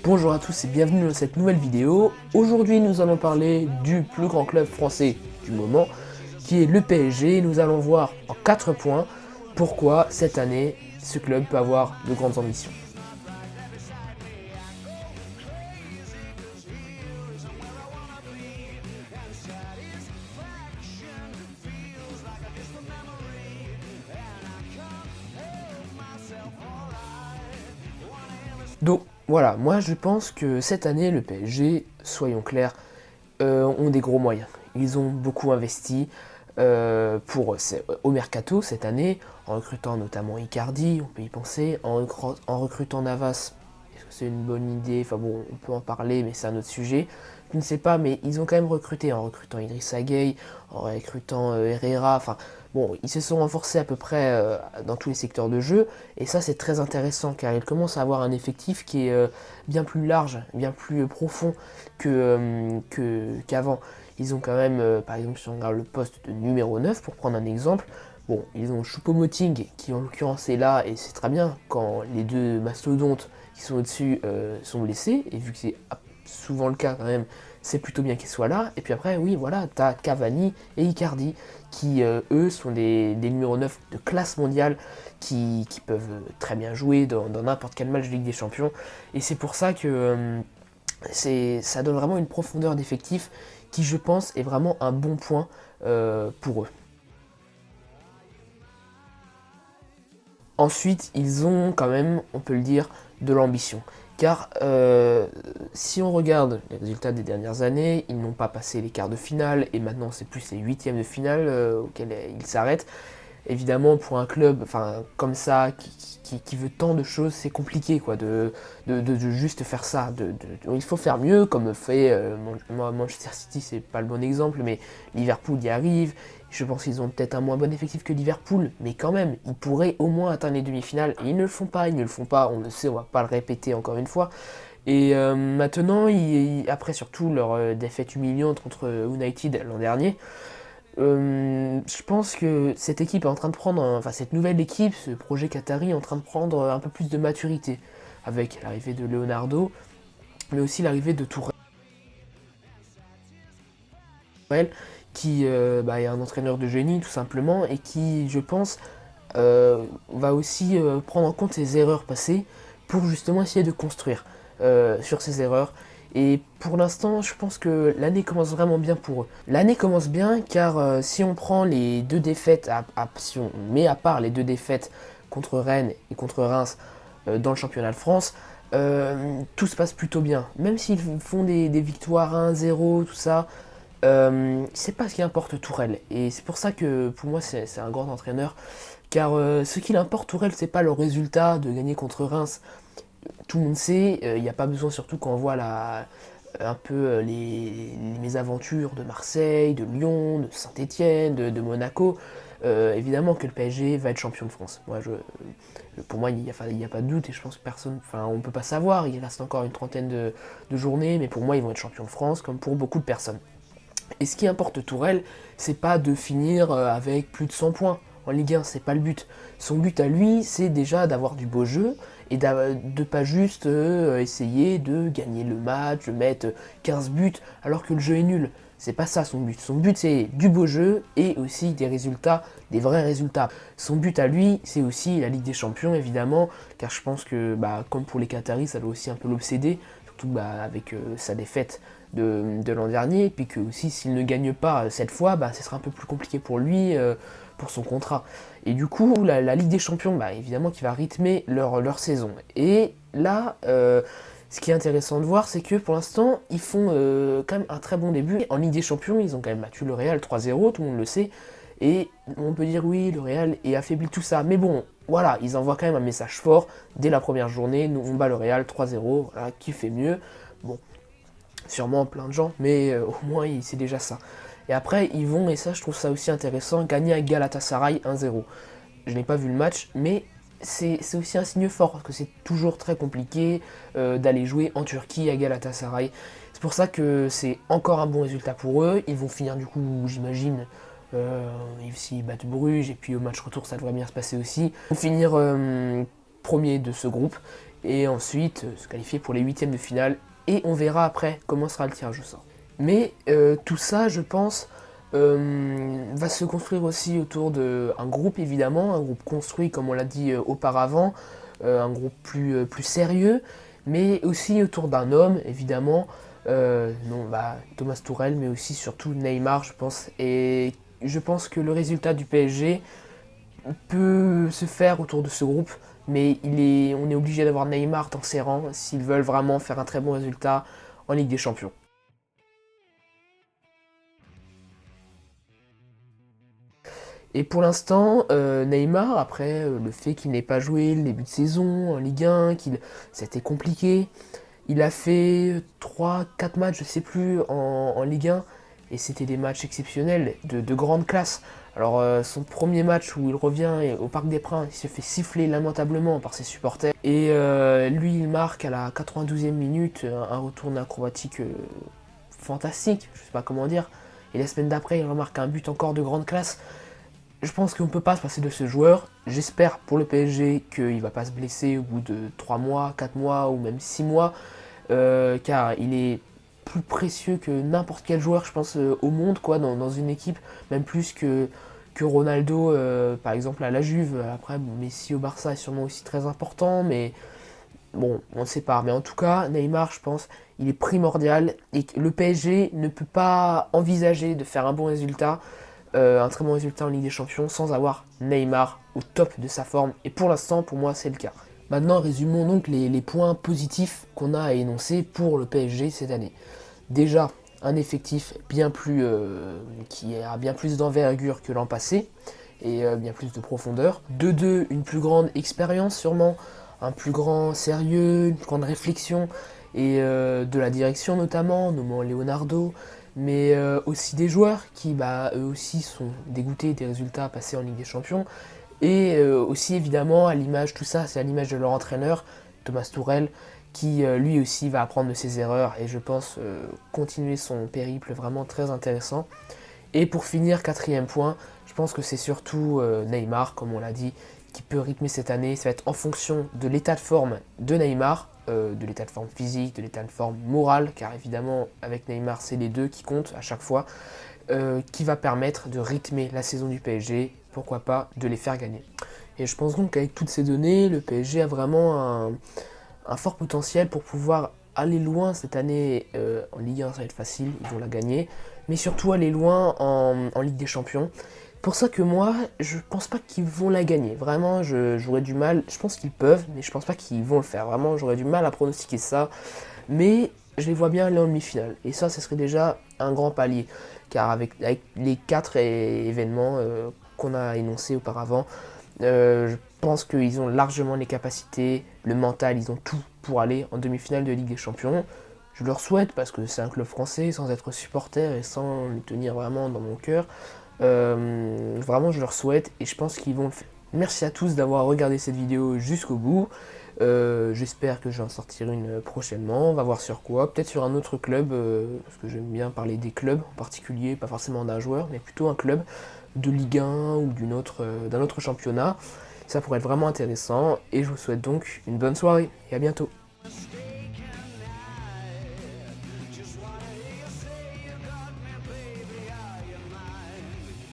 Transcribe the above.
Bonjour à tous et bienvenue dans cette nouvelle vidéo. Aujourd'hui nous allons parler du plus grand club français du moment, qui est le PSG. Nous allons voir en 4 points pourquoi cette année ce club peut avoir de grandes ambitions. Donc voilà, moi je pense que cette année le PSG, soyons clairs, ont des gros moyens. Ils ont beaucoup investi au mercato cette année, en recrutant notamment Icardi, on peut y penser, en recrutant Navas. Est-ce que c'est une bonne idée? Enfin bon, on peut en parler, mais c'est un autre sujet. Je ne sais pas, mais ils ont quand même recruté, en recrutant Idrissa Gueye, en recrutant Herrera, enfin bon, ils se sont renforcés à peu près dans tous les secteurs de jeu, et ça c'est très intéressant, car ils commencent à avoir un effectif qui est bien plus large, bien plus profond qu'avant. Ils ont quand même, par exemple, si on regarde le poste de numéro 9, pour prendre un exemple, bon, ils ont Choupo-Moting, qui en l'occurrence est là, et c'est très bien quand les deux mastodontes qui sont au-dessus sont blessés, et vu que c'est souvent le cas quand même, c'est plutôt bien qu'il soit là. Et puis après, oui, voilà, t'as Cavani et Icardi qui, eux, sont des numéros 9 de classe mondiale qui peuvent très bien jouer dans n'importe quel match de Ligue des Champions. Et c'est pour ça que ça donne vraiment une profondeur d'effectif qui, je pense, est vraiment un bon point pour eux. Ensuite, ils ont quand même, on peut le dire, de l'ambition. Car si on regarde les résultats des dernières années, ils n'ont pas passé les quarts de finale et maintenant c'est plus les huitièmes de finale auxquels ils s'arrêtent. Évidemment, pour un club comme ça, qui veut tant de choses, c'est compliqué quoi, de juste faire ça. Il faut faire mieux, comme fait Manchester City, c'est pas le bon exemple, mais Liverpool y arrive. Je pense qu'ils ont peut-être un moins bon effectif que Liverpool, mais quand même, ils pourraient au moins atteindre les demi-finales. Et ils ne le font pas, on le sait, on va pas le répéter encore une fois. Et maintenant, après surtout leur défaite humiliante contre United l'an dernier, je pense que cette équipe est en train de prendre, cette nouvelle équipe, ce projet Qatari est en train de prendre un peu plus de maturité, avec l'arrivée de Leonardo, mais aussi l'arrivée de Tourelle, qui est un entraîneur de génie tout simplement, et qui, je pense, va aussi prendre en compte ses erreurs passées pour justement essayer de construire sur ses erreurs. Et pour l'instant, je pense que l'année commence vraiment bien pour eux. L'année commence bien car si on prend les deux défaites, si on met à part les deux défaites contre Rennes et contre Reims dans le championnat de France, tout se passe plutôt bien. Même s'ils font des victoires 1-0, tout ça, c'est pas ce qui importe Tourelle. Et c'est pour ça que pour moi c'est un grand entraîneur. Car ce qu'il importe Tourelle, c'est pas le résultat de gagner contre Reims. Tout le monde sait, il n'y a pas besoin, surtout quand on voit un peu les mésaventures de Marseille, de Lyon, de Saint-Etienne, de Monaco. Évidemment que le PSG va être champion de France. Pour moi, il n'y a pas de doute et je pense que personne, on ne peut pas savoir. Il reste encore une trentaine de journées, mais pour moi, ils vont être champions de France, comme pour beaucoup de personnes. Et ce qui importe Tourelle, c'est pas de finir avec plus de 100 points en Ligue 1, c'est pas le but. Son but à lui, c'est déjà d'avoir du beau jeu et de pas juste essayer de gagner le match, de mettre 15 buts alors que le jeu est nul. C'est pas ça son but. Son but, c'est du beau jeu et aussi des résultats, des vrais résultats. Son but à lui, c'est aussi la Ligue des Champions, évidemment, car je pense que, comme pour les Qataris, ça doit aussi un peu l'obséder, surtout avec sa défaite de l'an dernier, et puis que aussi s'il ne gagne pas cette fois, ce sera un peu plus compliqué pour lui, pour son contrat. Et du coup, la Ligue des Champions, évidemment, qui va rythmer leur saison. Et là, ce qui est intéressant de voir, c'est que pour l'instant, ils font quand même un très bon début. En Ligue des Champions, ils ont quand même battu le Real 3-0, tout le monde le sait. Et on peut dire oui, le Real est affaibli, tout ça. Mais bon, voilà, ils envoient quand même un message fort dès la première journée. Nous, on bat le Real 3-0, voilà, qui fait mieux? Bon, sûrement plein de gens, mais au moins c'est déjà ça. Et après, ils vont, et ça je trouve ça aussi intéressant, gagner à Galatasaray 1-0. Je n'ai pas vu le match, mais c'est aussi un signe fort, parce que c'est toujours très compliqué d'aller jouer en Turquie à Galatasaray. C'est pour ça que c'est encore un bon résultat pour eux. Ils vont finir du coup, j'imagine, s'ils battent Bruges, et puis au match retour ça devrait bien se passer aussi. Ils vont finir premier de ce groupe. et ensuite se qualifier pour les huitièmes de finale, et on verra après comment sera le tirage au sort. Mais tout ça, je pense, va se construire aussi autour d'un groupe, évidemment, un groupe construit, comme on l'a dit auparavant, un groupe plus sérieux, mais aussi autour d'un homme, évidemment, Thomas Tuchel, mais aussi surtout Neymar, je pense. Et je pense que le résultat du PSG peut se faire autour de ce groupe, mais on est obligé d'avoir Neymar dans ses rangs s'ils veulent vraiment faire un très bon résultat en Ligue des Champions. Et pour l'instant, Neymar, après le fait qu'il n'ait pas joué le début de saison en Ligue 1, c'était compliqué, il a fait 3-4 matchs, je sais plus, en Ligue 1, et c'était des matchs exceptionnels, de grande classe. Alors son premier match où il revient au Parc des Princes, il se fait siffler lamentablement par ses supporters, et lui il marque à la 92e minute un retour acrobatique fantastique, je sais pas comment dire, et la semaine d'après il remarque un but encore de grande classe. Je pense qu'on ne peut pas se passer de ce joueur. J'espère pour le PSG qu'il ne va pas se blesser au bout de 3 mois, 4 mois ou même 6 mois. Car il est plus précieux que n'importe quel joueur, je pense, au monde, quoi, dans une équipe. Même plus que Ronaldo, par exemple, à la Juve. Après, Messi au Barça est sûrement aussi très important. Mais bon, on ne sait pas. Mais en tout cas, Neymar, je pense, il est primordial. Et le PSG ne peut pas envisager de faire un bon résultat. Un très bon résultat en Ligue des Champions sans avoir Neymar au top de sa forme. Et pour l'instant, pour moi, c'est le cas. Maintenant, résumons donc les points positifs qu'on a à énoncer pour le PSG cette année. Déjà, un effectif qui a bien plus d'envergure que l'an passé et bien plus de profondeur. De deux, une plus grande expérience sûrement, un plus grand sérieux, une plus grande réflexion et de la direction notamment, nommant Leonardo, mais aussi des joueurs qui eux aussi sont dégoûtés des résultats passés en Ligue des Champions, et aussi évidemment à l'image, tout ça c'est à l'image de leur entraîneur, Thomas Tuchel, qui lui aussi va apprendre de ses erreurs et je pense continuer son périple vraiment très intéressant. Et pour finir, quatrième point, je pense que c'est surtout Neymar, comme on l'a dit, qui peut rythmer cette année. Ça va être en fonction de l'état de forme de Neymar, de l'état de forme physique, de l'état de forme morale, car évidemment avec Neymar c'est les deux qui comptent à chaque fois, qui va permettre de rythmer la saison du PSG, pourquoi pas de les faire gagner. Et je pense donc qu'avec toutes ces données, le PSG a vraiment un fort potentiel pour pouvoir aller loin cette année en Ligue 1, ça va être facile, ils vont la gagner, mais surtout aller loin en Ligue des Champions. Pour ça que moi, je pense pas qu'ils vont la gagner. Vraiment, j'aurais du mal. Je pense qu'ils peuvent, mais je pense pas qu'ils vont le faire. Vraiment, j'aurais du mal à pronostiquer ça. Mais je les vois bien aller en demi-finale. Et ça serait déjà un grand palier. Car avec les 4 événements qu'on a énoncés auparavant, je pense qu'ils ont largement les capacités, le mental, ils ont tout pour aller en demi-finale de Ligue des Champions. Je leur souhaite parce que c'est un club français, sans être supporter et sans le tenir vraiment dans mon cœur. Vraiment je leur souhaite et je pense qu'ils vont le faire. Merci à tous d'avoir regardé cette vidéo jusqu'au bout. J'espère que j'en sortirai une prochainement. On va voir sur quoi. Peut-être sur un autre club, parce que j'aime bien parler des clubs en particulier, pas forcément d'un joueur, mais plutôt un club de Ligue 1 ou d'un autre championnat. Ça pourrait être vraiment intéressant et je vous souhaite donc une bonne soirée et à bientôt.